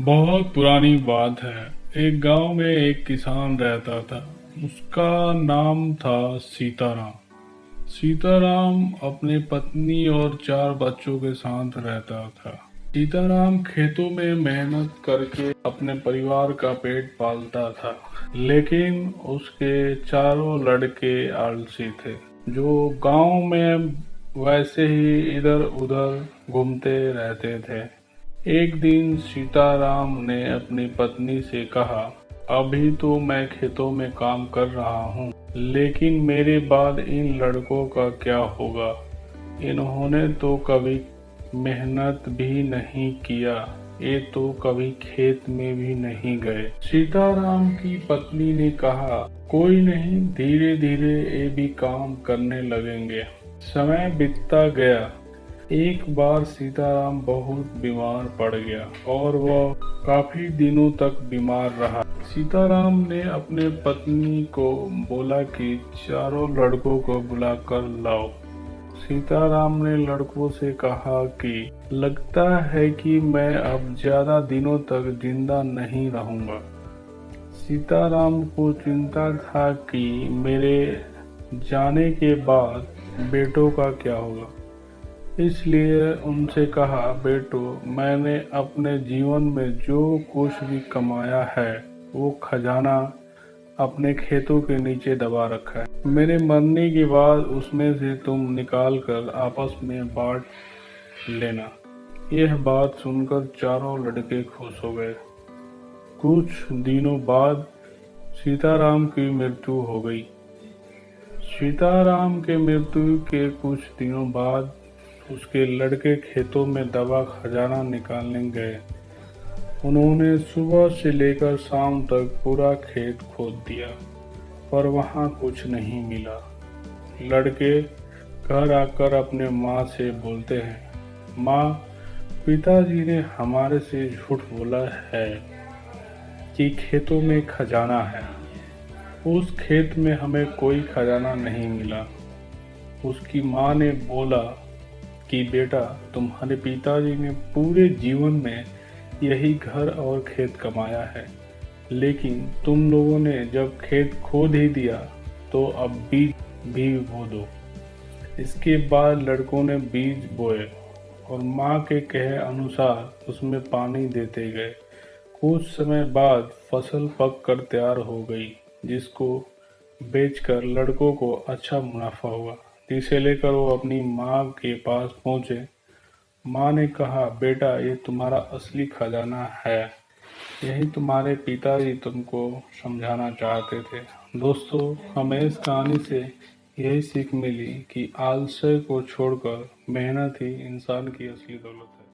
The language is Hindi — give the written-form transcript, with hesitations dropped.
बहुत पुरानी बात है। एक गांव में एक किसान रहता था। उसका नाम था सीताराम। सीताराम अपने पत्नी और 4 बच्चों के साथ रहता था। सीताराम खेतों में मेहनत करके अपने परिवार का पेट पालता था, लेकिन उसके चारों लड़के आलसी थे, जो गांव में वैसे ही इधर उधर घूमते रहते थे। एक दिन सीताराम ने अपनी पत्नी से कहा, अभी तो मैं खेतों में काम कर रहा हूँ, लेकिन मेरे बाद इन लड़कों का क्या होगा? इन्होंने तो कभी मेहनत भी नहीं किया, ये तो कभी खेत में भी नहीं गए। सीताराम की पत्नी ने कहा, कोई नहीं, धीरे धीरे ये भी काम करने लगेंगे। समय बीतता गया। एक बार सीताराम बहुत बीमार पड़ गया और वह काफी दिनों तक बीमार रहा। सीताराम ने अपने पत्नी को बोला कि चारों लड़कों को बुलाकर लाओ। सीताराम ने लड़कों से कहा कि लगता है कि मैं अब ज्यादा दिनों तक जिंदा नहीं रहूंगा। सीताराम को चिंता था कि मेरे जाने के बाद बेटों का क्या होगा। इसलिए उनसे कहा, बेटो, मैंने अपने जीवन में जो कुछ भी कमाया है वो खजाना अपने खेतों के नीचे दबा रखा है। मेरे मरने के बाद उसमें से तुम निकाल कर आपस में बांट लेना। यह बात सुनकर चारों लड़के खुश हो गए। कुछ दिनों बाद सीताराम की मृत्यु हो गई। सीताराम के मृत्यु के कुछ दिनों बाद उसके लड़के खेतों में दबा खजाना निकालने गए। उन्होंने सुबह से लेकर शाम तक पूरा खेत खोद दिया, पर वहां कुछ नहीं मिला। लड़के घर आकर अपने माँ से बोलते हैं, माँ, पिताजी ने हमारे से झूठ बोला है कि खेतों में खजाना है। उस खेत में हमें कोई खजाना नहीं मिला। उसकी माँ ने बोला कि बेटा, तुम्हारे पिताजी ने पूरे जीवन में यही घर और खेत कमाया है, लेकिन तुम लोगों ने जब खेत खोद ही दिया तो अब बीज भी बो दो। इसके बाद लड़कों ने बीज बोए और माँ के कहे अनुसार उसमें पानी देते गए। कुछ समय बाद फसल पक कर तैयार हो गई, जिसको बेचकर लड़कों को अच्छा मुनाफा हुआ, जिसे लेकर वो अपनी माँ के पास पहुंचे। माँ ने कहा, बेटा, ये तुम्हारा असली खजाना है। यही तुम्हारे पिताजी तुमको समझाना चाहते थे। दोस्तों, हमें इस कहानी से यही सीख मिली कि आलस्य को छोड़कर मेहनत ही इंसान की असली दौलत है।